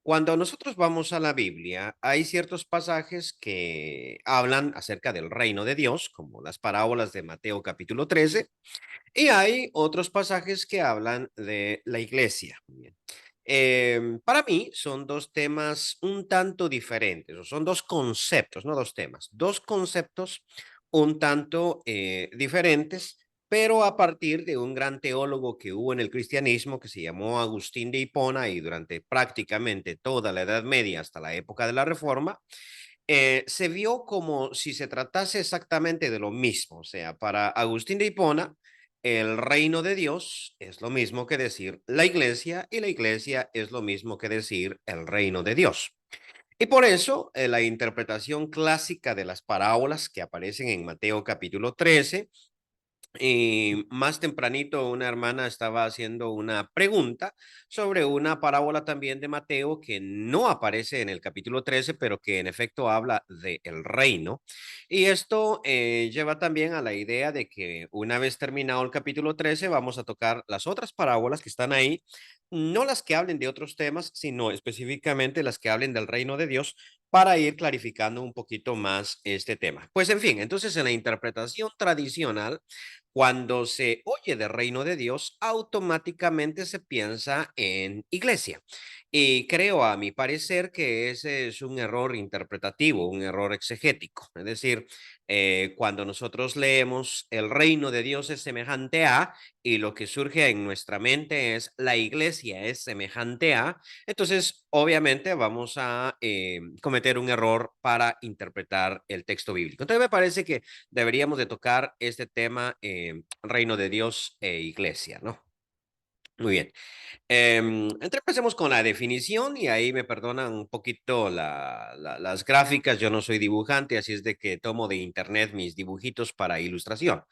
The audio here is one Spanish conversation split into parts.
Cuando nosotros vamos a la Biblia, hay ciertos pasajes que hablan acerca del reino de Dios, como las parábolas de Mateo capítulo 13, y hay otros pasajes que hablan de la iglesia. Bien. Para mí son dos temas un tanto diferentes, o son dos conceptos, no dos temas, dos conceptos un tanto diferentes, pero a partir de un gran teólogo que hubo en el cristianismo que se llamó Agustín de Hipona y durante prácticamente toda la Edad Media hasta la época de la Reforma, se vio como si se tratase exactamente de lo mismo. O sea, para Agustín de Hipona, el reino de Dios es lo mismo que decir la iglesia y la iglesia es lo mismo que decir el reino de Dios. Y por eso la interpretación clásica de las parábolas que aparecen en Mateo capítulo 13 y más tempranito una hermana estaba haciendo una pregunta sobre una parábola también de Mateo que no aparece en el capítulo 13, pero que en efecto habla del reino. Y esto lleva también a la idea de que una vez terminado el capítulo 13 vamos a tocar las otras parábolas que están ahí, no las que hablen de otros temas, sino específicamente las que hablen del reino de Dios para ir clarificando un poquito más este tema. Pues en fin, entonces en la interpretación tradicional, cuando se oye del reino de Dios, automáticamente se piensa en iglesia. Y creo, a mi parecer, que ese es un error interpretativo, un error exegético. Es decir, cuando nosotros leemos el reino de Dios es semejante a, y lo que surge en nuestra mente es la iglesia es semejante a, entonces obviamente vamos a cometer un error para interpretar el texto bíblico. Entonces me parece que deberíamos de tocar este tema, reino de Dios e iglesia, ¿no? Muy bien. Entonces empecemos con la definición y ahí me perdonan un poquito las gráficas. Yo no soy dibujante, así es de que tomo de internet mis dibujitos para ilustración.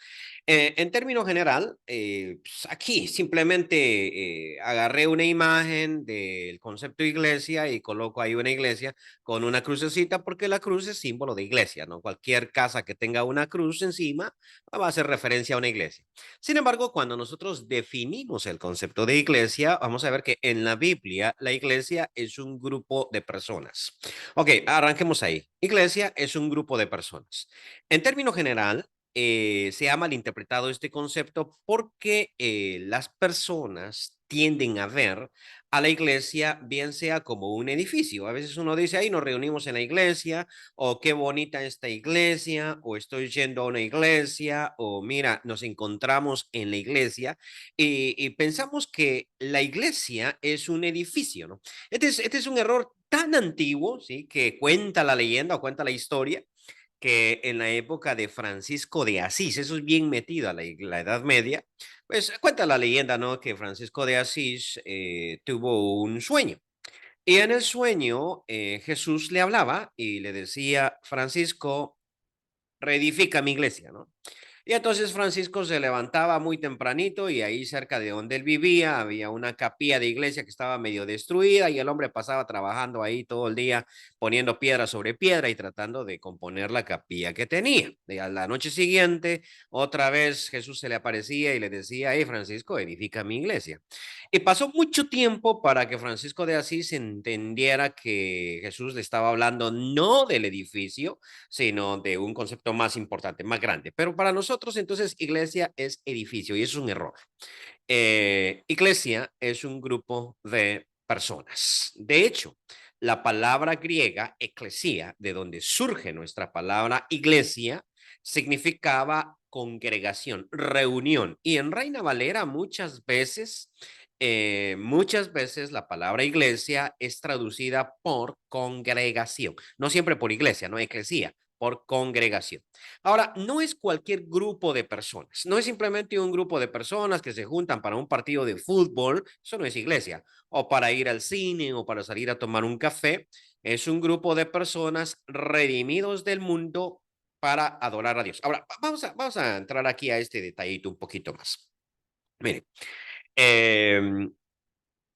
En término general, pues aquí simplemente agarré una imagen del concepto iglesia y coloco ahí una iglesia con una crucecita porque la cruz es símbolo de iglesia, ¿no? Cualquier casa que tenga una cruz encima va a hacer referencia a una iglesia. Sin embargo, cuando nosotros definimos el concepto de iglesia, vamos a ver que en la Biblia la iglesia es un grupo de personas. Ok, arranquemos ahí. Iglesia es un grupo de personas. En término general, se ha malinterpretado este concepto porque las personas tienden a ver a la iglesia bien sea como un edificio. A veces uno dice, ahí nos reunimos en la iglesia, o qué bonita esta iglesia, o estoy yendo a una iglesia, o mira, nos encontramos en la iglesia, y pensamos que la iglesia es un edificio, ¿no? Este es un error tan antiguo, ¿sí? Que cuenta la leyenda o cuenta la historia que en la época de Francisco de Asís, eso es bien metido a la Edad Media, pues cuenta la leyenda, ¿no? Que Francisco de Asís tuvo un sueño. Y en el sueño Jesús le hablaba y le decía, Francisco, reedifica mi iglesia, ¿no? Y entonces Francisco se levantaba muy tempranito y ahí cerca de donde él vivía había una capilla de iglesia que estaba medio destruida y el hombre pasaba trabajando ahí todo el día poniendo piedra sobre piedra y tratando de componer la capilla que tenía. Y a la noche siguiente, otra vez Jesús se le aparecía y le decía, hey Francisco, edifica mi iglesia. Y pasó mucho tiempo para que Francisco de Asís entendiera que Jesús le estaba hablando no del edificio, sino de un concepto más importante, más grande. Pero para nosotros, entonces, iglesia es edificio y eso es un error. Iglesia es un grupo de personas. De hecho, la palabra griega eclesia, de donde surge nuestra palabra iglesia, significaba congregación, reunión. Y en Reina Valera muchas veces la palabra iglesia es traducida por congregación, no siempre por iglesia, no eclesía, por congregación. Ahora, no es cualquier grupo de personas, no es simplemente un grupo de personas que se juntan para un partido de fútbol, eso no es iglesia, o para ir al cine o para salir a tomar un café, es un grupo de personas redimidos del mundo para adorar a Dios. Ahora, vamos a entrar aquí a este detallito un poquito más. Miren, eh,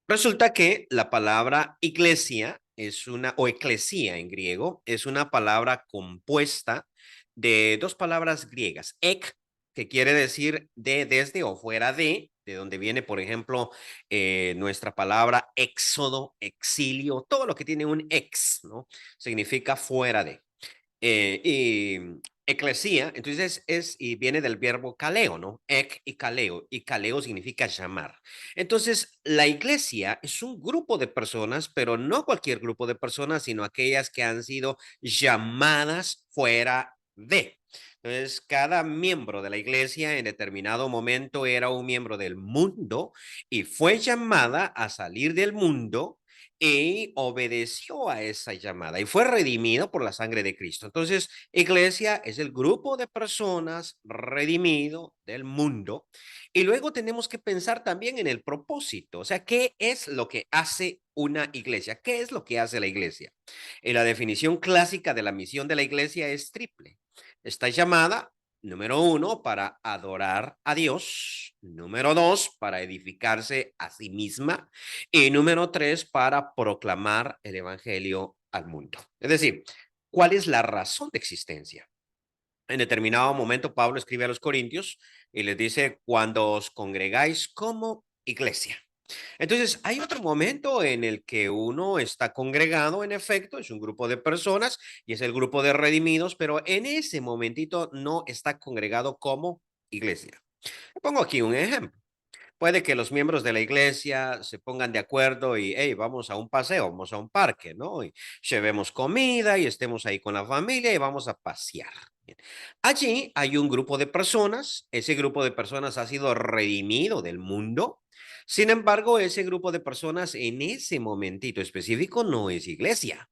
resulta que la palabra iglesia es una, o eclesía en griego, es una palabra compuesta de dos palabras griegas. Ek, que quiere decir de, desde o fuera de, de donde viene, por ejemplo, nuestra palabra éxodo, exilio, todo lo que tiene un ex, ¿no? Significa fuera de. Y eclesía, entonces y viene del verbo kaleo, ¿no? Y kaleo significa llamar. Entonces, la iglesia es un grupo de personas, pero no cualquier grupo de personas, sino aquellas que han sido llamadas fuera de. Entonces, cada miembro de la iglesia en determinado momento era un miembro del mundo y fue llamada a salir del mundo y obedeció a esa llamada y fue redimido por la sangre de Cristo. Entonces, iglesia es el grupo de personas redimido del mundo. Y luego tenemos que pensar también en el propósito, o sea, ¿qué es lo que hace una iglesia? ¿Qué es lo que hace la iglesia? Y la definición clásica de la misión de la iglesia es triple. Está llamada, número uno, para adorar a Dios. Número dos, para edificarse a sí misma. Y número tres, para proclamar el evangelio al mundo. Es decir, ¿cuál es la razón de existencia? En determinado momento, Pablo escribe a los Corintios y les dice, cuando os congregáis como iglesia. Entonces, hay otro momento en el que uno está congregado, en efecto, es un grupo de personas y es el grupo de redimidos, pero en ese momentito no está congregado como iglesia. Pongo aquí un ejemplo. Puede que los miembros de la iglesia se pongan de acuerdo y, hey, vamos a un paseo, vamos a un parque, ¿no? Y llevemos comida y estemos ahí con la familia y vamos a pasear. Bien. Allí hay un grupo de personas, ese grupo de personas ha sido redimido del mundo. Sin embargo, ese grupo de personas en ese momentito específico no es iglesia,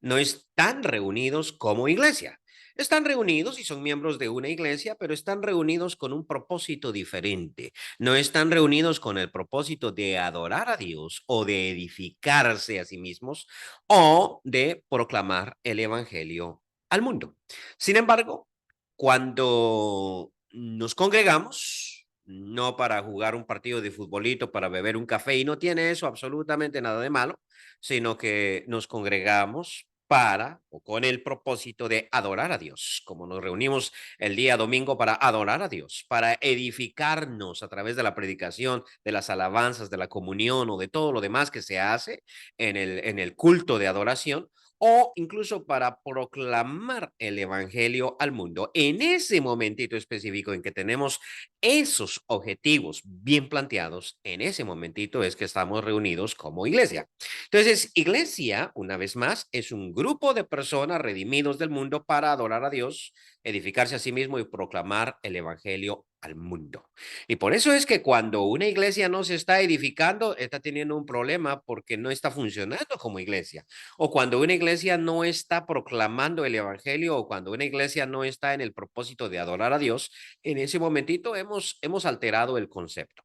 no están reunidos como iglesia. Están reunidos y son miembros de una iglesia, pero están reunidos con un propósito diferente. No están reunidos con el propósito de adorar a Dios o de edificarse a sí mismos o de proclamar el evangelio al mundo. Sin embargo, cuando nos congregamos, no para jugar un partido de futbolito, para beber un café, y no tiene eso absolutamente nada de malo, sino que nos congregamos para o con el propósito de adorar a Dios, como nos reunimos el día domingo para adorar a Dios, para edificarnos a través de la predicación, de las alabanzas, de la comunión o de todo lo demás que se hace en el culto de adoración, o incluso para proclamar el evangelio al mundo. En ese momentito específico en que tenemos esos objetivos bien planteados, en ese momentito es que estamos reunidos como iglesia. Entonces, iglesia, una vez más, es un grupo de personas redimidos del mundo para adorar a Dios, edificarse a sí mismo y proclamar el evangelio al mundo. Y por eso es que cuando una iglesia no se está edificando, está teniendo un problema porque no está funcionando como iglesia. O cuando una iglesia no está proclamando el evangelio o cuando una iglesia no está en el propósito de adorar a Dios, en ese momentito hemos alterado el concepto.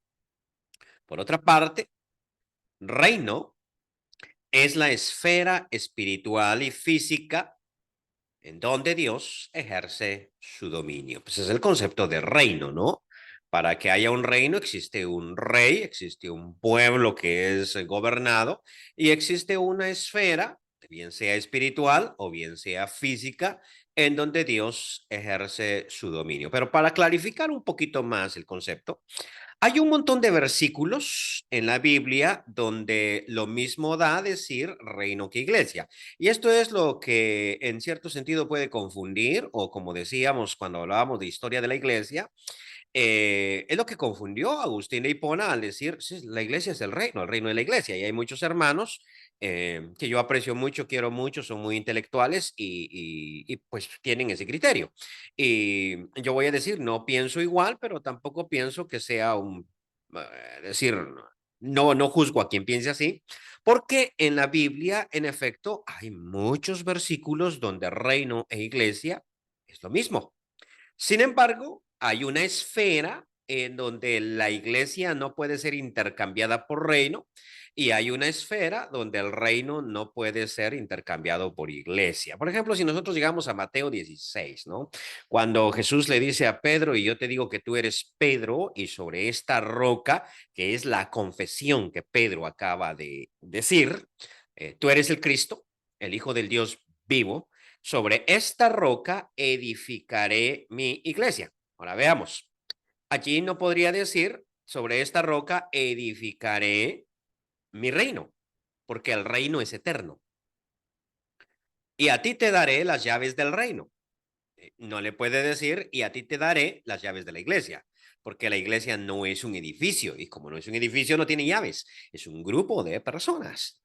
Por otra parte, reino es la esfera espiritual y física en donde Dios ejerce su dominio. Pues es el concepto de reino, ¿no? Para que haya un reino existe un rey, existe un pueblo que es gobernado y existe una esfera, bien sea espiritual o bien sea física, en donde Dios ejerce su dominio. Pero para clarificar un poquito más el concepto, hay un montón de versículos en la Biblia donde lo mismo da a decir reino que iglesia. Y esto es lo que en cierto sentido puede confundir, o como decíamos cuando hablábamos de historia de la iglesia, es lo que confundió a Agustín de Hipona al decir, sí, la iglesia es el reino de la iglesia. Y hay muchos hermanos que yo aprecio mucho, quiero mucho, son muy intelectuales y pues tienen ese criterio. Y yo voy a decir, no pienso igual, pero tampoco pienso que sea decir, no juzgo a quien piense así, porque en la Biblia, en efecto, hay muchos versículos donde reino e iglesia es lo mismo. Sin embargo, hay una esfera en donde la iglesia no puede ser intercambiada por reino y hay una esfera donde el reino no puede ser intercambiado por iglesia. Por ejemplo, si nosotros llegamos a Mateo 16, ¿no? Cuando Jesús le dice a Pedro, y yo te digo que tú eres Pedro, y sobre esta roca, que es la confesión que Pedro acaba de decir, tú eres el Cristo, el Hijo del Dios vivo, sobre esta roca edificaré mi iglesia. Ahora veamos. Allí no podría decir Sobre esta roca edificaré mi reino, porque el reino es eterno. Y a ti te daré las llaves del reino. No le puede decir, y a ti te daré las llaves de la iglesia, porque la iglesia no es un edificio, y como no es un edificio, no tiene llaves, es un grupo de personas.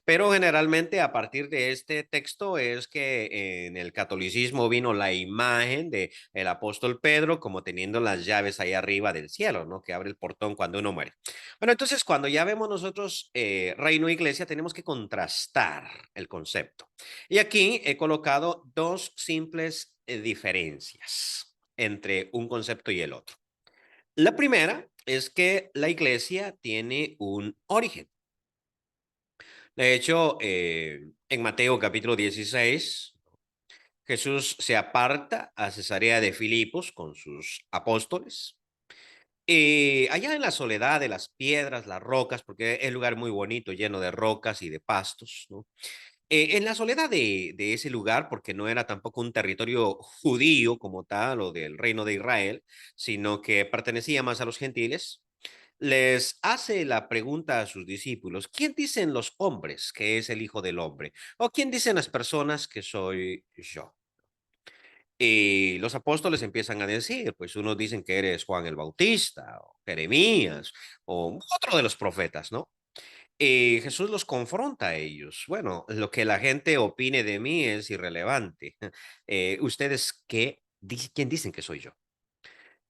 Pero generalmente a partir de este texto es que en el catolicismo vino la imagen de el apóstol Pedro como teniendo las llaves ahí arriba del cielo, ¿no? Que abre el portón cuando uno muere. Bueno, entonces cuando ya vemos nosotros reino e iglesia, tenemos que contrastar el concepto. Y aquí he colocado dos simples diferencias entre un concepto y el otro. La primera es que la iglesia tiene un origen. De hecho, en Mateo capítulo 16, Jesús se aparta a Cesarea de Filipos con sus apóstoles. Y allá en la soledad de las piedras, las rocas, porque es un lugar muy bonito, lleno de rocas y de pastos, ¿no? En la soledad de ese lugar, porque no era tampoco un territorio judío como tal o del reino de Israel, sino que pertenecía más a los gentiles, les hace la pregunta a sus discípulos, ¿quién dicen los hombres que es el Hijo del Hombre? ¿O quién dicen las personas que soy yo? Y los apóstoles empiezan a decir, pues unos dicen que eres Juan el Bautista, o Jeremías, o otro de los profetas, ¿no? Y Jesús los confronta a ellos. Bueno, lo que la gente opine de mí es irrelevante. ¿Ustedes quién dicen que soy yo?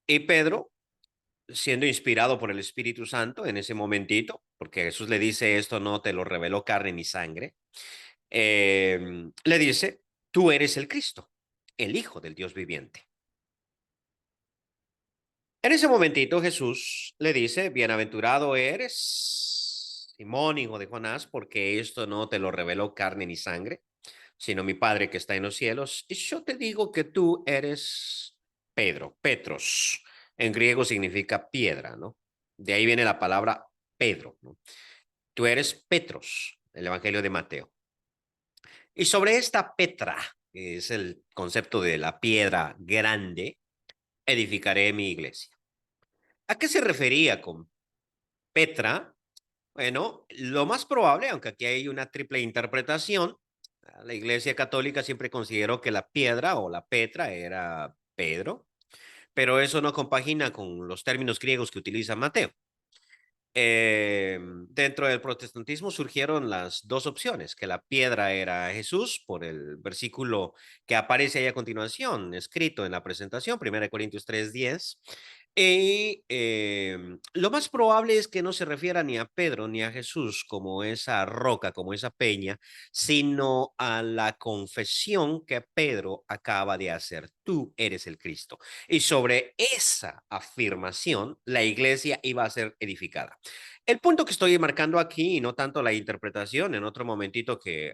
Y Pedro, siendo inspirado por el Espíritu Santo en ese momentito, porque Jesús le dice esto no te lo reveló carne ni sangre, le dice, tú eres el Cristo, el Hijo del Dios viviente. En ese momentito Jesús le dice, bienaventurado eres, Simón, hijo de Jonás, porque esto no te lo reveló carne ni sangre, sino mi Padre que está en los cielos. Y yo te digo que tú eres Pedro, Petros. En griego significa piedra, ¿no? De ahí viene la palabra Pedro, ¿no? Tú eres Petros, el Evangelio de Mateo. Y sobre esta Petra, que es el concepto de la piedra grande, edificaré mi iglesia. ¿A qué se refería con Petra? Bueno, lo más probable, aunque aquí hay una triple interpretación, la Iglesia Católica siempre consideró que la piedra o la Petra era Pedro, pero eso no compagina con los términos griegos que utiliza Mateo. Dentro del protestantismo surgieron las dos opciones, que la piedra era Jesús, por el versículo que aparece ahí a continuación, escrito en la presentación, 1 Corintios 3:10. Y lo más probable es que no se refiera ni a Pedro ni a Jesús como esa roca, como esa peña, sino a la confesión que Pedro acaba de hacer. Tú eres el Cristo. Y sobre esa afirmación, la iglesia iba a ser edificada. El punto que estoy marcando aquí, y no tanto la interpretación, en otro momentito que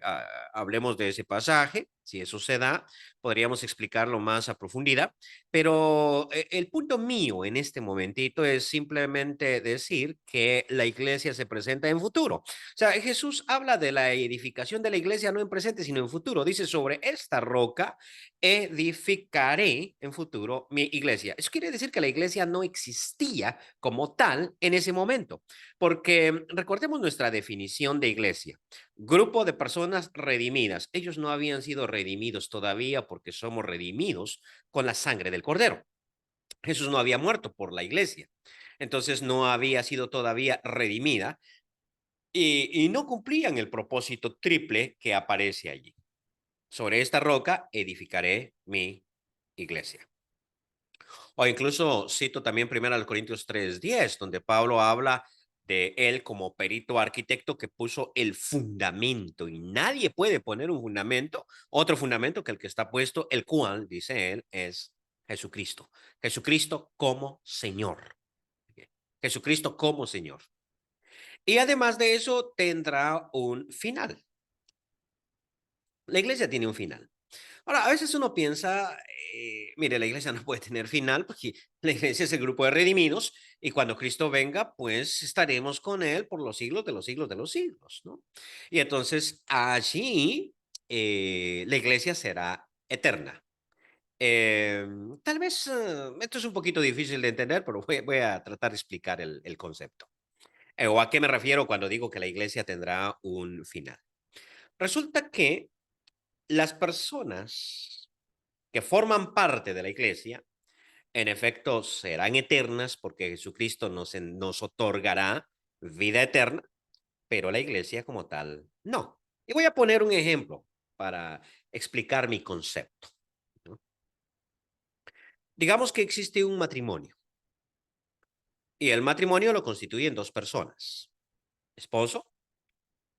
hablemos de ese pasaje, si eso se da, podríamos explicarlo más a profundidad, pero el punto mío en este momentito es simplemente decir que la iglesia se presenta en futuro. O sea, Jesús habla de la edificación de la iglesia no en presente, sino en futuro. Dice, sobre esta roca edificaré en futuro mi iglesia. Eso quiere decir que la iglesia no existía como tal en ese momento, porque recordemos nuestra definición de iglesia. Grupo de personas redimidas. Ellos no habían sido redimidos todavía porque somos redimidos con la sangre del Cordero. Jesús no había muerto por la iglesia. Entonces no había sido todavía redimida y no cumplían el propósito triple que aparece allí. Sobre esta roca edificaré mi iglesia. O incluso cito también 1 Corintios 3:10, donde Pablo habla de él como perito arquitecto que puso el fundamento y nadie puede poner un fundamento, otro fundamento que el que está puesto, el cual, dice él, es Jesucristo. Jesucristo como Señor. Jesucristo como Señor. Y además de eso tendrá un final. La iglesia tiene un final. Ahora, a veces uno piensa, mire, la iglesia no puede tener final porque la iglesia es el grupo de redimidos y cuando Cristo venga, pues estaremos con Él por los siglos de los siglos de los siglos, ¿no? Y entonces allí la iglesia será eterna. Tal vez esto es un poquito difícil de entender, pero voy a tratar de explicar el concepto. ¿O a qué me refiero cuando digo que la iglesia tendrá un final? Resulta que las personas que forman parte de la iglesia, en efecto, serán eternas porque Jesucristo nos otorgará vida eterna, pero la iglesia como tal, no. Y voy a poner un ejemplo para explicar mi concepto, ¿no? Digamos que existe un matrimonio y el matrimonio lo constituyen dos personas, esposo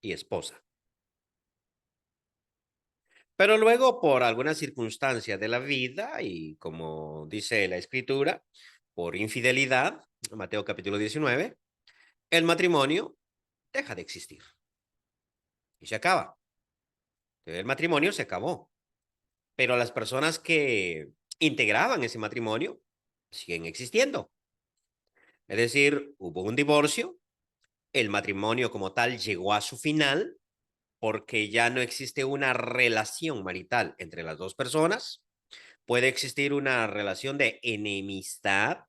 y esposa. Pero luego, por alguna circunstancia de la vida y como dice la escritura, por infidelidad, Mateo capítulo 19, el matrimonio deja de existir y se acaba. El matrimonio se acabó, pero las personas que integraban ese matrimonio siguen existiendo. Es decir, hubo un divorcio, el matrimonio como tal llegó a su final porque ya no existe una relación marital entre las dos personas. Puede existir una relación de enemistad,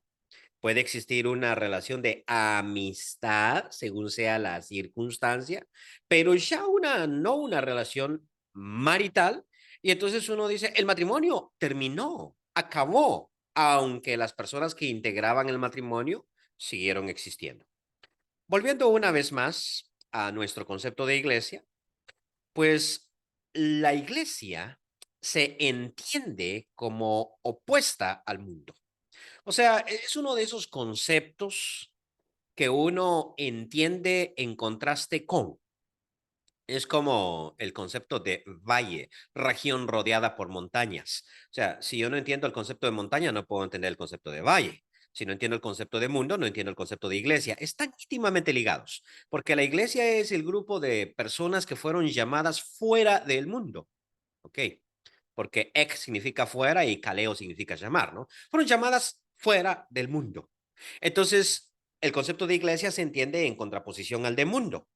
puede existir una relación de amistad, según sea la circunstancia, pero ya no una relación marital. Y entonces uno dice, el matrimonio terminó, acabó, aunque las personas que integraban el matrimonio siguieron existiendo. Volviendo una vez más a nuestro concepto de iglesia, pues la iglesia se entiende como opuesta al mundo. O sea, es uno de esos conceptos que uno entiende en contraste con. Es como el concepto de valle, región rodeada por montañas. O sea, si yo no entiendo el concepto de montaña, no puedo entender el concepto de valle. Si no entiendo el concepto de mundo, no entiendo el concepto de iglesia. Están íntimamente ligados, porque la iglesia es el grupo de personas que fueron llamadas fuera del mundo. ¿Ok? Porque ex significa fuera y kaleo significa llamar, ¿no? Fueron llamadas fuera del mundo. Entonces, el concepto de iglesia se entiende en contraposición al de mundo.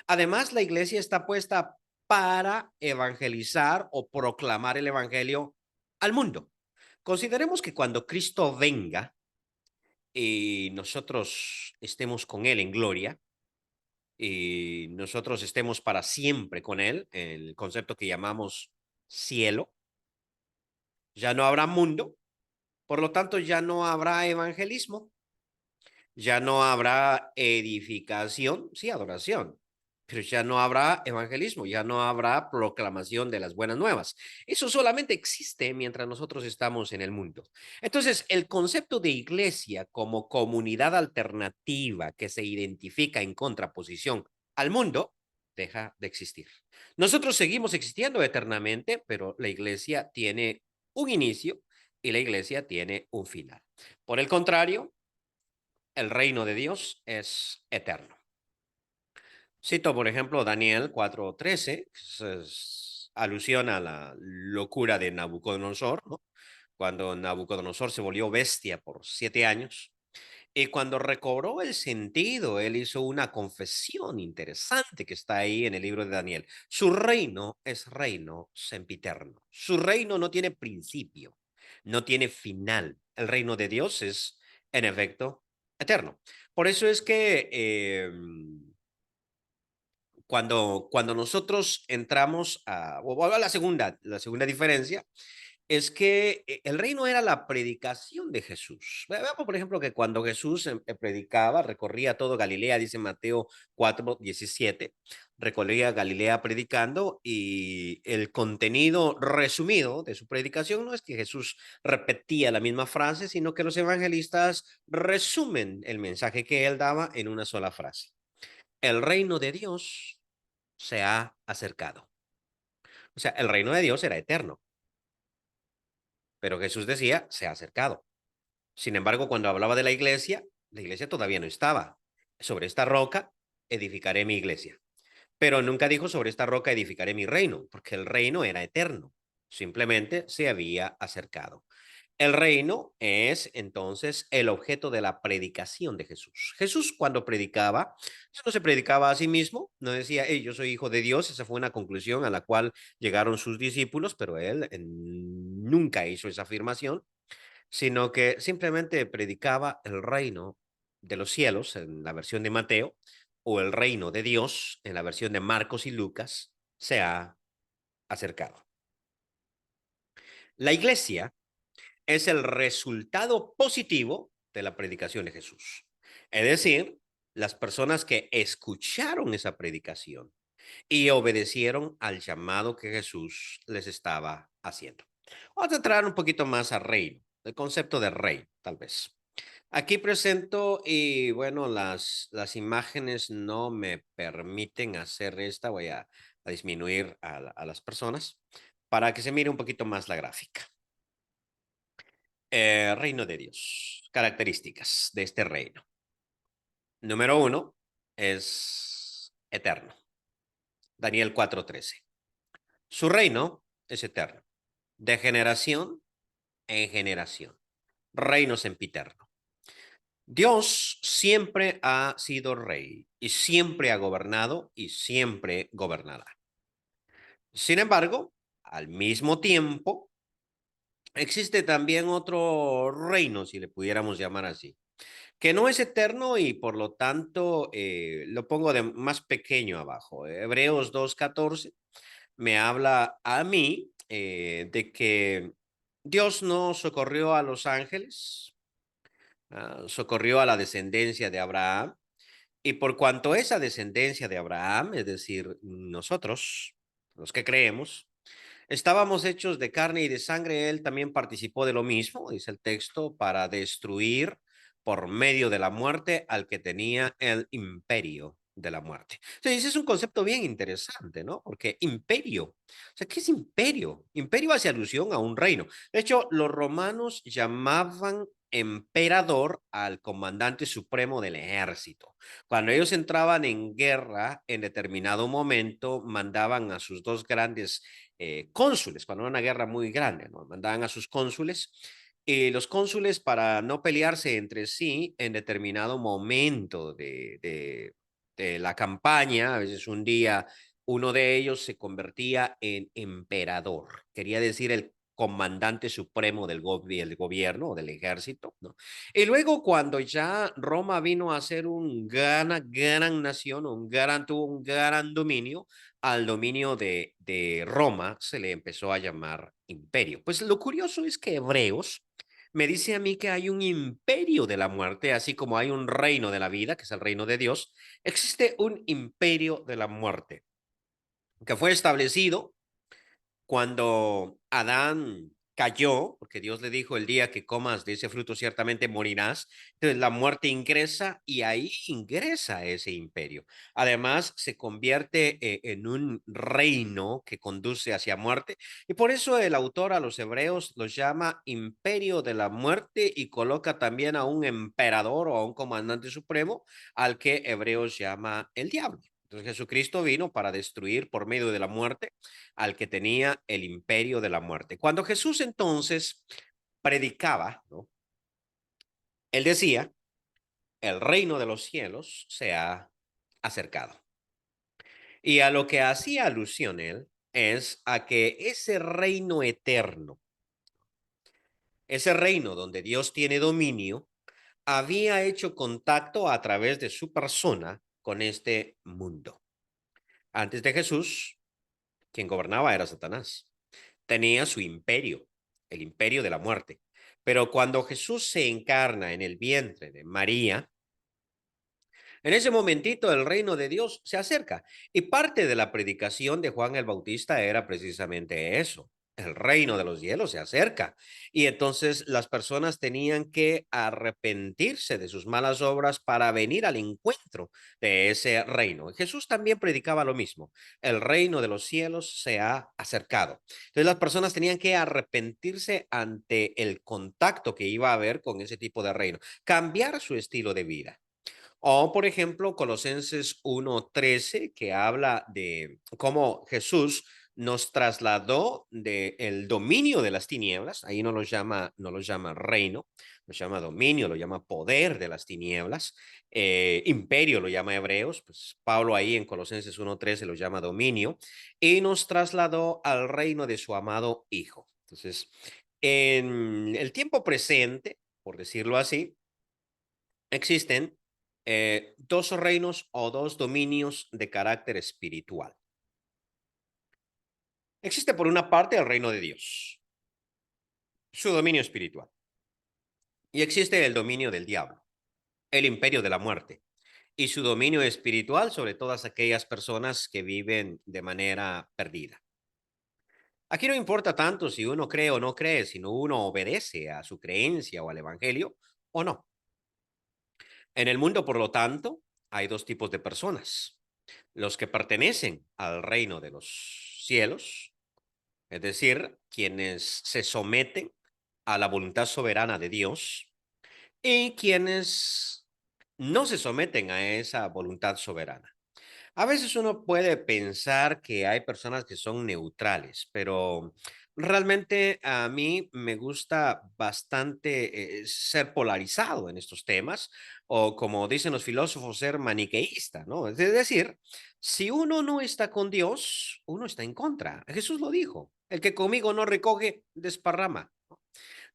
Además, la iglesia está puesta para evangelizar o proclamar el evangelio al mundo. Consideremos que cuando Cristo venga y nosotros estemos con Él en gloria y nosotros estemos para siempre con Él, el concepto que llamamos cielo, ya no habrá mundo, por lo tanto ya no habrá evangelismo, ya no habrá edificación, sí, adoración, pero ya no habrá evangelismo, ya no habrá proclamación de las buenas nuevas. Eso solamente existe mientras nosotros estamos en el mundo. Entonces, el concepto de iglesia como comunidad alternativa que se identifica en contraposición al mundo deja de existir. Nosotros seguimos existiendo eternamente, pero la iglesia tiene un inicio y la iglesia tiene un final. Por el contrario, el reino de Dios es eterno. Cito, por ejemplo, Daniel 4:13, es alusión a la locura de Nabucodonosor, ¿no? Cuando Nabucodonosor se volvió bestia por 7 años. Y cuando recobró el sentido, él hizo una confesión interesante que está ahí en el libro de Daniel. Su reino es reino sempiterno. Su reino no tiene principio, no tiene final. El reino de Dios es, en efecto, eterno. Por eso es que cuando nosotros entramos o a la segunda diferencia es que el reino era la predicación de Jesús. Veamos, por ejemplo, que cuando Jesús predicaba, recorría todo Galilea, dice Mateo 4:17, recorría Galilea predicando y el contenido resumido de su predicación no es que Jesús repetía la misma frase, sino que los evangelistas resumen el mensaje que él daba en una sola frase. El reino de Dios se ha acercado. O sea, el reino de Dios era eterno, pero Jesús decía, se ha acercado. Sin embargo, cuando hablaba de la iglesia todavía no estaba. Sobre esta roca edificaré mi iglesia. Pero nunca dijo sobre esta roca edificaré mi reino, porque el reino era eterno. Simplemente se había acercado. El reino es entonces el objeto de la predicación de Jesús. Jesús cuando predicaba, no se predicaba a sí mismo, no decía, hey, yo soy hijo de Dios, esa fue una conclusión a la cual llegaron sus discípulos, pero él nunca hizo esa afirmación, sino que simplemente predicaba el reino de los cielos en la versión de Mateo o el reino de Dios en la versión de Marcos y Lucas se ha acercado. La iglesia es el resultado positivo de la predicación de Jesús. Es decir, las personas que escucharon esa predicación y obedecieron al llamado que Jesús les estaba haciendo. Vamos a entrar un poquito más a reino, el concepto de reino, tal vez. Aquí presento y bueno, las imágenes no me permiten hacer esta, voy a disminuir a las personas para que se mire un poquito más la gráfica. Reino de Dios. Características de este reino. Número uno es eterno. Daniel 4:13. Su reino es eterno, de generación en generación. Reino sempiterno. Dios siempre ha sido rey y siempre ha gobernado y siempre gobernará. Sin embargo, al mismo tiempo, existe también otro reino, si le pudiéramos llamar así, que no es eterno y por lo tanto lo pongo de más pequeño abajo. Hebreos 2:14 me habla a mí de que Dios no socorrió a los ángeles, socorrió a la descendencia de Abraham, y por cuanto esa descendencia de Abraham, es decir, nosotros, los que creemos, estábamos hechos de carne y de sangre, él también participó de lo mismo, dice el texto, para destruir por medio de la muerte al que tenía el imperio de la muerte. Entonces, ese es un concepto bien interesante, ¿no? Porque imperio, o sea, ¿qué es imperio? Imperio hace alusión a un reino. De hecho, los romanos llamaban emperador al comandante supremo del ejército. Cuando ellos entraban en guerra, en determinado momento, mandaban a sus dos grandes cónsules, cuando era una guerra muy grande, ¿no? Mandaban a sus cónsules y los cónsules para no pelearse entre sí en determinado momento de la campaña, a veces un día uno de ellos se convertía en emperador, quería decir el comandante supremo del gobierno o del ejército, ¿no? Y luego cuando ya Roma vino a ser un gran nación, tuvo un gran dominio, al dominio de Roma se le empezó a llamar imperio. Pues lo curioso es que Hebreos me dice a mí que hay un imperio de la muerte, así como hay un reino de la vida, que es el reino de Dios, existe un imperio de la muerte que fue establecido cuando Adán cayó, porque Dios le dijo el día que comas de ese fruto ciertamente morirás, entonces la muerte ingresa y ahí ingresa ese imperio. Además, se convierte en un reino que conduce hacia muerte y por eso el autor a los hebreos los llama imperio de la muerte y coloca también a un emperador o a un comandante supremo al que Hebreos llama el diablo. Entonces Jesucristo vino para destruir por medio de la muerte al que tenía el imperio de la muerte. Cuando Jesús entonces predicaba, ¿no? Él decía, el reino de los cielos se ha acercado. Y a lo que hacía alusión él es a que ese reino eterno, ese reino donde Dios tiene dominio, había hecho contacto a través de su persona con este mundo. Antes de Jesús, quien gobernaba era Satanás. Tenía su imperio, el imperio de la muerte. Pero cuando Jesús se encarna en el vientre de María, en ese momentito el reino de Dios se acerca. Y parte de la predicación de Juan el Bautista era precisamente eso. El reino de los cielos se acerca. Y entonces las personas tenían que arrepentirse de sus malas obras para venir al encuentro de ese reino. Jesús también predicaba lo mismo. El reino de los cielos se ha acercado. Entonces las personas tenían que arrepentirse ante el contacto que iba a haber con ese tipo de reino, cambiar su estilo de vida. O, por ejemplo, Colosenses 1:13, que habla de cómo Jesús nos trasladó del dominio de las tinieblas, ahí no lo llama reino, lo llama dominio, lo llama poder de las tinieblas, imperio lo llama Hebreos, pues Pablo ahí en Colosenses 1:13 lo llama dominio, y nos trasladó al reino de su amado Hijo. Entonces, en el tiempo presente, por decirlo así, existen dos reinos o dos dominios de carácter espiritual. Existe por una parte el reino de Dios, su dominio espiritual, y existe el dominio del diablo, el imperio de la muerte, y su dominio espiritual sobre todas aquellas personas que viven de manera perdida. Aquí no importa tanto si uno cree o no cree, sino uno obedece a su creencia o al evangelio o no. En el mundo, por lo tanto, hay dos tipos de personas: los que pertenecen al reino de los cielos, es decir, quienes se someten a la voluntad soberana de Dios, y quienes no se someten a esa voluntad soberana. A veces uno puede pensar que hay personas que son neutrales, pero realmente a mí me gusta bastante ser polarizado en estos temas, o como dicen los filósofos, ser maniqueísta, ¿no? Es decir, si uno no está con Dios, uno está en contra. Jesús lo dijo: el que conmigo no recoge, desparrama.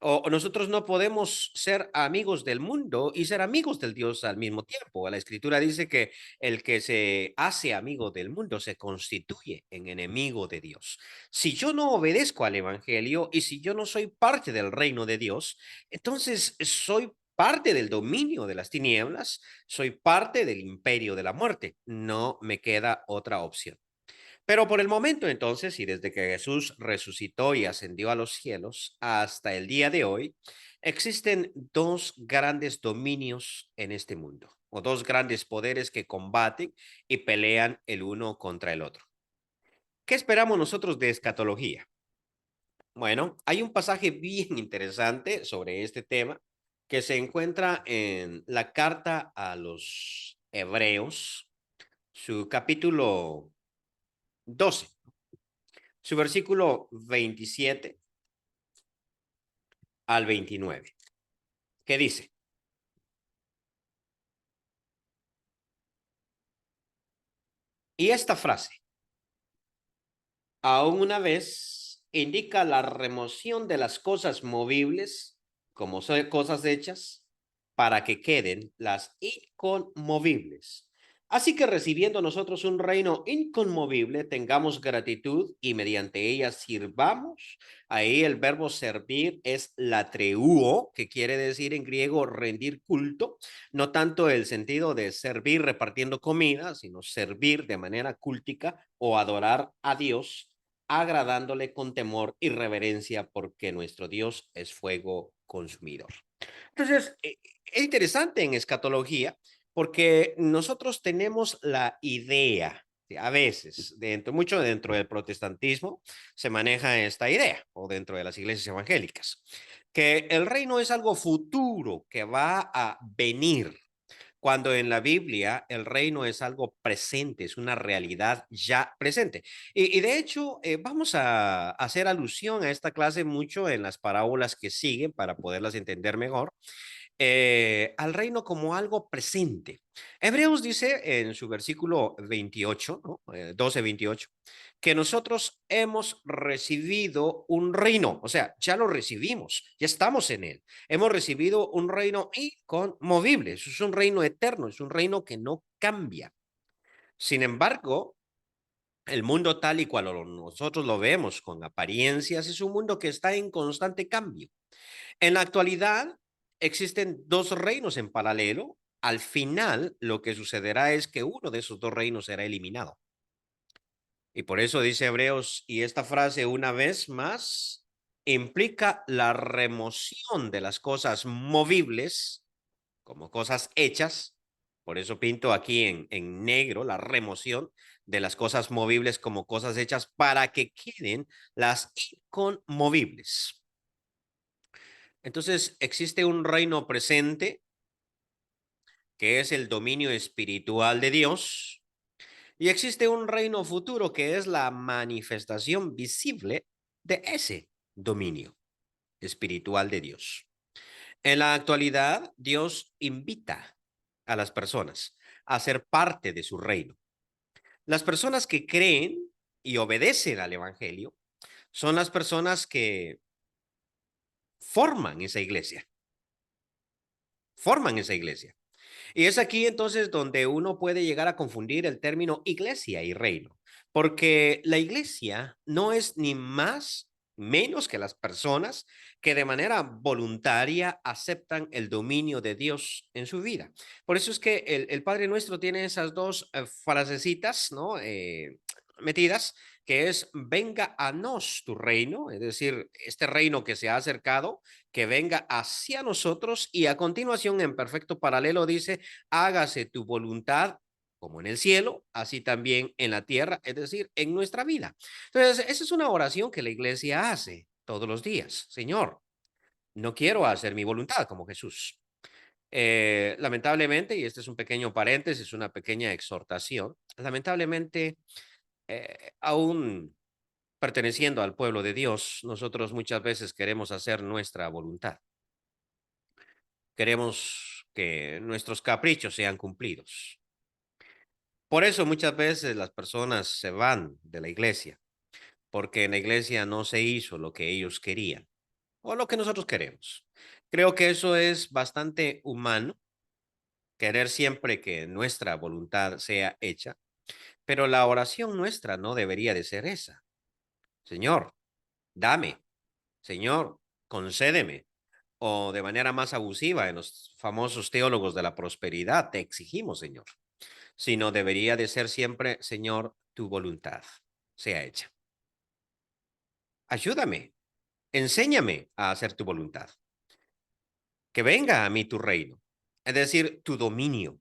O nosotros no podemos ser amigos del mundo y ser amigos del Dios al mismo tiempo. La escritura dice que el que se hace amigo del mundo se constituye en enemigo de Dios. Si yo no obedezco al evangelio y si yo no soy parte del reino de Dios, entonces soy parte del dominio de las tinieblas, soy parte del imperio de la muerte. No me queda otra opción. Pero por el momento entonces, y desde que Jesús resucitó y ascendió a los cielos hasta el día de hoy, existen dos grandes dominios en este mundo, o dos grandes poderes que combaten y pelean el uno contra el otro. ¿Qué esperamos nosotros de escatología? Bueno, hay un pasaje bien interesante sobre este tema que se encuentra en la carta a los Hebreos, su capítulo 12, su versículo 27 al 29, que dice: y esta frase, aún una vez, indica la remoción de las cosas movibles, como son cosas hechas, para que queden las inconmovibles. Así que recibiendo nosotros un reino inconmovible, tengamos gratitud y mediante ella sirvamos. Ahí el verbo servir es latreuo, que quiere decir en griego rendir culto, no tanto el sentido de servir repartiendo comida, sino servir de manera cultica o adorar a Dios, agradándole con temor y reverencia, porque nuestro Dios es fuego consumidor. Entonces, es interesante en escatología porque nosotros tenemos la idea, a veces, mucho dentro del protestantismo se maneja esta idea, o dentro de las iglesias evangélicas, que el reino es algo futuro que va a venir, cuando en la Biblia el reino es algo presente, es una realidad ya presente. Y de hecho, vamos a hacer alusión a esta clase mucho en las parábolas que siguen para poderlas entender mejor, al reino como algo presente. Hebreos dice en su versículo 28, ¿no? 12:28, que nosotros hemos recibido un reino, o sea, ya lo recibimos, ya estamos en él. Hemos recibido un reino inconmovible, eso es un reino eterno, es un reino que no cambia. Sin embargo, el mundo tal y cual nosotros lo vemos con apariencias es un mundo que está en constante cambio. En la actualidad existen dos reinos en paralelo. Al final, lo que sucederá es que uno de esos dos reinos será eliminado. Y por eso dice Hebreos, y esta frase una vez más implica la remoción de las cosas movibles como cosas hechas. Por eso pinto aquí en negro la remoción de las cosas movibles como cosas hechas para que queden las inconmovibles. Entonces, existe un reino presente que es el dominio espiritual de Dios, Y existe un reino futuro que es la manifestación visible de ese dominio espiritual de Dios. En la actualidad, Dios invita a las personas a ser parte de su reino. Las personas que creen y obedecen al Evangelio son las personas que forman esa iglesia, forman esa iglesia. Y es aquí entonces donde uno puede llegar a confundir el término iglesia y reino, porque la iglesia no es ni más menos que las personas que de manera voluntaria aceptan el dominio de Dios en su vida. Por eso es que el Padre Nuestro tiene esas dos frasecitas, ¿no? Metidas, que es venga a nos tu reino, es decir, este reino que se ha acercado, que venga hacia nosotros, y a continuación en perfecto paralelo dice hágase tu voluntad como en el cielo, así también en la tierra, es decir, en nuestra vida. Entonces, esa es una oración que la iglesia hace todos los días. Señor, no quiero hacer mi voluntad como Jesús. Lamentablemente, y este es un pequeño paréntesis, una pequeña exhortación, lamentablemente, aún perteneciendo al pueblo de Dios, nosotros muchas veces queremos hacer nuestra voluntad. Queremos que nuestros caprichos sean cumplidos. Por eso muchas veces las personas se van de la iglesia, porque en la iglesia no se hizo lo que ellos querían o lo que nosotros queremos. Creo que eso es bastante humano, querer siempre que nuestra voluntad sea hecha, pero la oración nuestra no debería de ser esa. Señor, dame, Señor, concédeme. O de manera más abusiva, en los famosos teólogos de la prosperidad, te exigimos, Señor. Sino debería de ser siempre, Señor, tu voluntad sea hecha. Ayúdame, enséñame a hacer tu voluntad. Que venga a mí tu reino, es decir, tu dominio,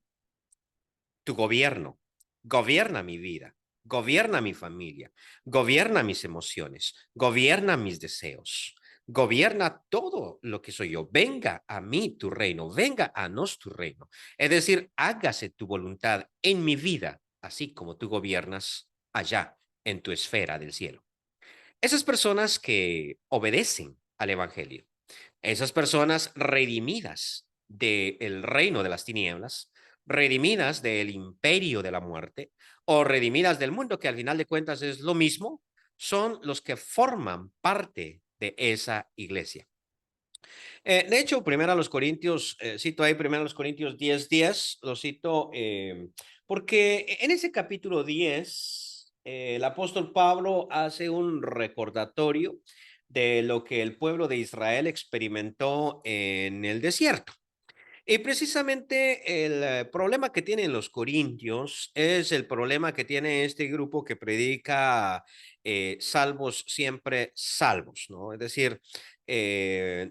tu gobierno. Gobierna mi vida, gobierna mi familia, gobierna mis emociones, gobierna mis deseos, gobierna todo lo que soy yo. Venga a mí tu reino, venga a nos tu reino. Es decir, hágase tu voluntad en mi vida, así como tú gobiernas allá en tu esfera del cielo. Esas personas que obedecen al Evangelio, esas personas redimidas del reino de las tinieblas, redimidas del imperio de la muerte o redimidas del mundo, que al final de cuentas es lo mismo, son los que forman parte de esa iglesia. De hecho, primero a los Corintios, cito ahí primero a los Corintios 10:10, lo cito porque en ese capítulo 10, el apóstol Pablo hace un recordatorio de lo que el pueblo de Israel experimentó en el desierto. Y precisamente el problema que tienen los corintios es el problema que tiene este grupo que predica salvos siempre salvos, ¿no? Es decir,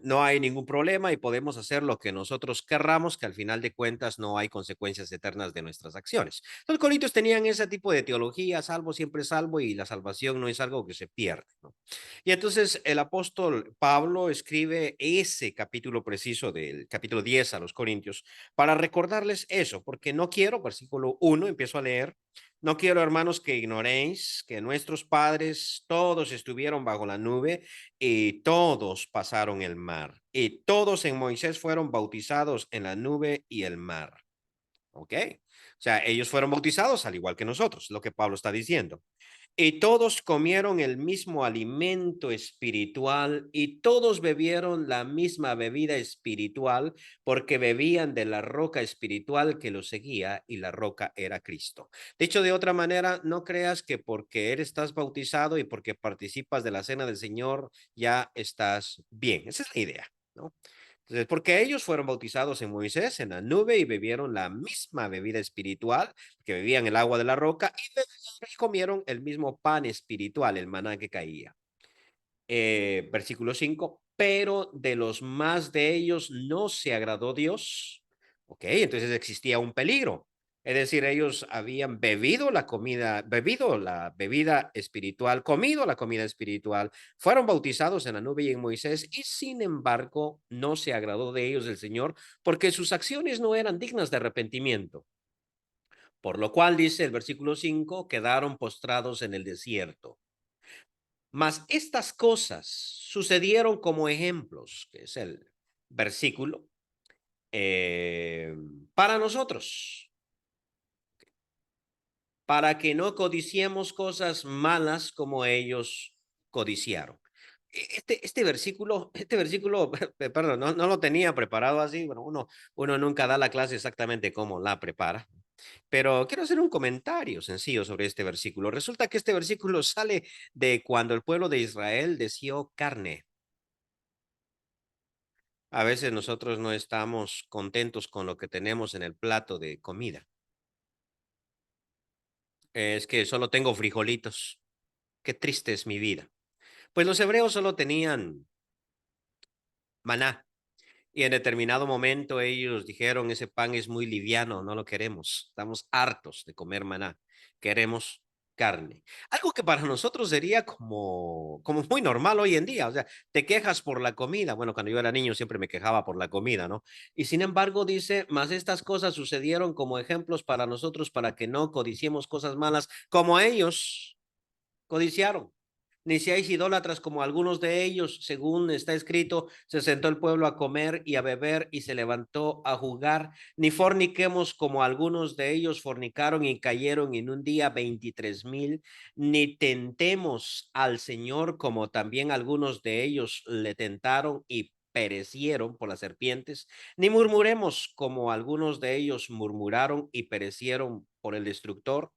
no hay ningún problema y podemos hacer lo que nosotros querramos, que al final de cuentas no hay consecuencias eternas de nuestras acciones. Los corintios tenían ese tipo de teología, salvo siempre salvo, y la salvación no es algo que se pierde, ¿no? Y entonces el apóstol Pablo escribe ese capítulo preciso del capítulo 10 a los Corintios para recordarles eso, porque no quiero, versículo 1, empiezo a leer, no quiero, hermanos, que ignoréis que nuestros padres todos estuvieron bajo la nube y todos pasaron el mar, y todos en Moisés fueron bautizados en la nube y el mar. ¿Ok? O sea, ellos fueron bautizados al igual que nosotros, lo que Pablo está diciendo. Y todos comieron el mismo alimento espiritual y todos bebieron la misma bebida espiritual porque bebían de la roca espiritual que los seguía y la roca era Cristo. Dicho de otra manera, no creas que porque estás bautizado y porque participas de la cena del Señor ya estás bien. Esa es la idea, ¿no? Entonces, porque ellos fueron bautizados en Moisés, en la nube, y bebieron la misma bebida espiritual, que bebían el agua de la roca, y comieron el mismo pan espiritual, el maná que caía. Versículo 5, pero de los más de ellos no se agradó Dios. Ok, entonces existía un peligro. Es decir, ellos habían bebido la comida, bebido la bebida espiritual, comido la comida espiritual, fueron bautizados en la nube y en Moisés, y sin embargo no se agradó de ellos el Señor porque sus acciones no eran dignas de arrepentimiento. Por lo cual dice el versículo 5, quedaron postrados en el desierto. Mas estas cosas sucedieron como ejemplos, que es el versículo, para nosotros, para que no codiciemos cosas malas como ellos codiciaron. Este versículo, perdón, no lo tenía preparado así. Bueno, uno nunca da la clase exactamente como la prepara. Pero quiero hacer un comentario sencillo sobre este versículo. Resulta que este versículo sale de cuando el pueblo de Israel deseó carne. A veces nosotros no estamos contentos con lo que tenemos en el plato de comida. Es que solo tengo frijolitos. Qué triste es mi vida. Pues los hebreos solo tenían maná. Y en determinado momento ellos dijeron, ese pan es muy liviano, no lo queremos. Estamos hartos de comer maná. Queremos carne. Algo que para nosotros sería como muy normal hoy en día. O sea, te quejas por la comida. Bueno, cuando yo era niño siempre me quejaba por la comida, ¿no? Y sin embargo dice, más estas cosas sucedieron como ejemplos para nosotros para que no codiciemos cosas malas como ellos codiciaron. Ni seáis idólatras como algunos de ellos, según está escrito, se sentó el pueblo a comer y a beber y se levantó a jugar, ni forniquemos como algunos de ellos fornicaron y cayeron en un día 23,000, ni tentemos al Señor como también algunos de ellos le tentaron y perecieron por las serpientes, ni murmuremos como algunos de ellos murmuraron y perecieron por el destructor.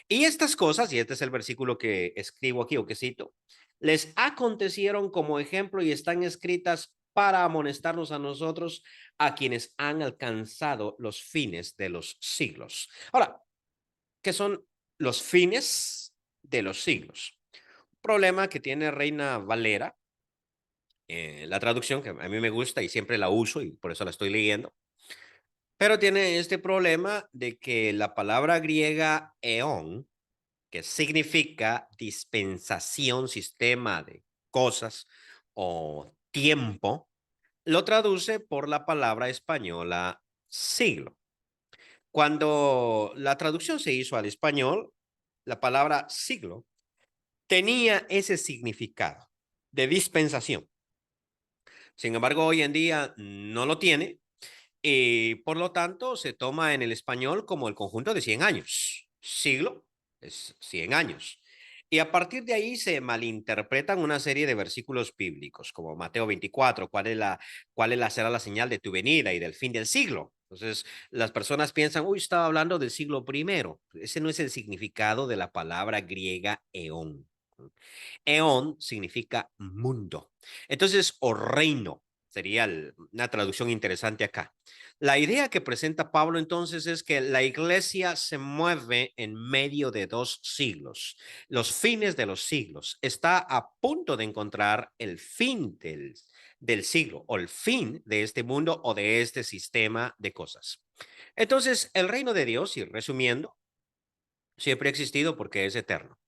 Y estas cosas, y este es el versículo que escribo aquí o que cito, les acontecieron como ejemplo y están escritas para amonestarnos a nosotros, a quienes han alcanzado los fines de los siglos. Ahora, ¿qué son los fines de los siglos? Problema que tiene Reina Valera, la traducción que a mí me gusta y siempre la uso y por eso la estoy leyendo, pero tiene este problema de que la palabra griega eón, que significa dispensación, sistema de cosas o tiempo, lo traduce por la palabra española siglo. Cuando la traducción se hizo al español, la palabra siglo tenía ese significado de dispensación. Sin embargo, hoy en día no lo tiene y por lo tanto se toma en el español como el conjunto de 100 años. Siglo es 100 años. Y a partir de ahí se malinterpretan una serie de versículos bíblicos, como Mateo 24, será la señal de tu venida y del fin del siglo. Entonces, las personas piensan, uy, estaba hablando del siglo primero. Ese no es el significado de la palabra griega eón. Eón significa mundo. Entonces, o reino sería una traducción interesante acá. La idea que presenta Pablo entonces es que la iglesia se mueve en medio de dos siglos, los fines de los siglos. Está a punto de encontrar el fin del siglo o el fin de este mundo o de este sistema de cosas. Entonces, el reino de Dios, y resumiendo, siempre ha existido porque es eterno.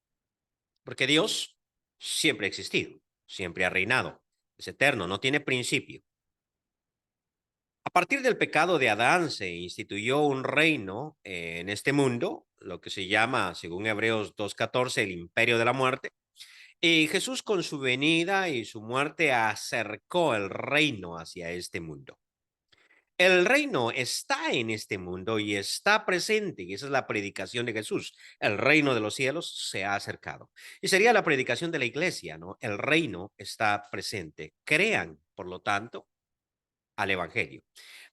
Porque Dios siempre ha existido, siempre ha reinado, es eterno, no tiene principio. A partir del pecado de Adán se instituyó un reino en este mundo, lo que se llama, según Hebreos 2:14, el imperio de la muerte. Y Jesús con su venida y su muerte acercó el reino hacia este mundo. El reino está en este mundo y está presente, y esa es la predicación de Jesús. El reino de los cielos se ha acercado. Y sería la predicación de la iglesia, ¿no? El reino está presente. Crean, por lo tanto, al evangelio.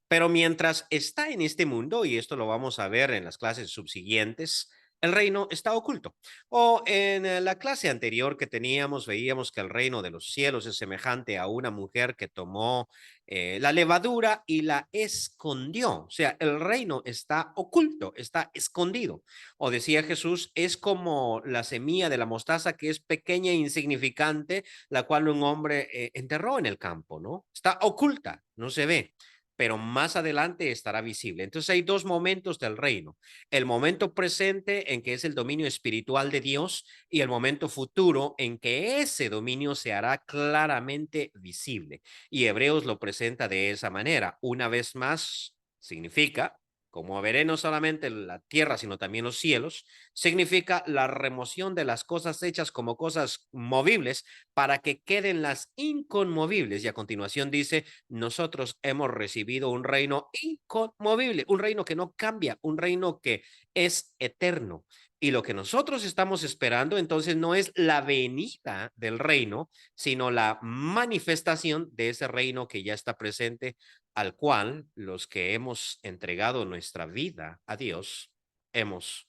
Pero mientras está en este mundo, y esto lo vamos a ver en las clases subsiguientes, el reino está oculto. O en la clase anterior que teníamos, veíamos que el reino de los cielos es semejante a una mujer que tomó la levadura y la escondió. O sea, el reino está oculto, está escondido. O decía Jesús, es como la semilla de la mostaza que es pequeña e insignificante, la cual un hombre enterró en el campo, ¿no? Está oculta, no se ve, pero más adelante estará visible. Entonces hay dos momentos del reino. El momento presente en que es el dominio espiritual de Dios y el momento futuro en que ese dominio se hará claramente visible. Y Hebreos lo presenta de esa manera. Una vez más, significa, como veré no solamente la tierra, sino también los cielos, significa la remoción de las cosas hechas como cosas movibles para que queden las inconmovibles. Y a continuación dice, nosotros hemos recibido un reino inconmovible, un reino que no cambia, un reino que es eterno. Y lo que nosotros estamos esperando entonces no es la venida del reino, sino la manifestación de ese reino que ya está presente, al cual los que hemos entregado nuestra vida a Dios hemos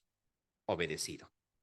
obedecido.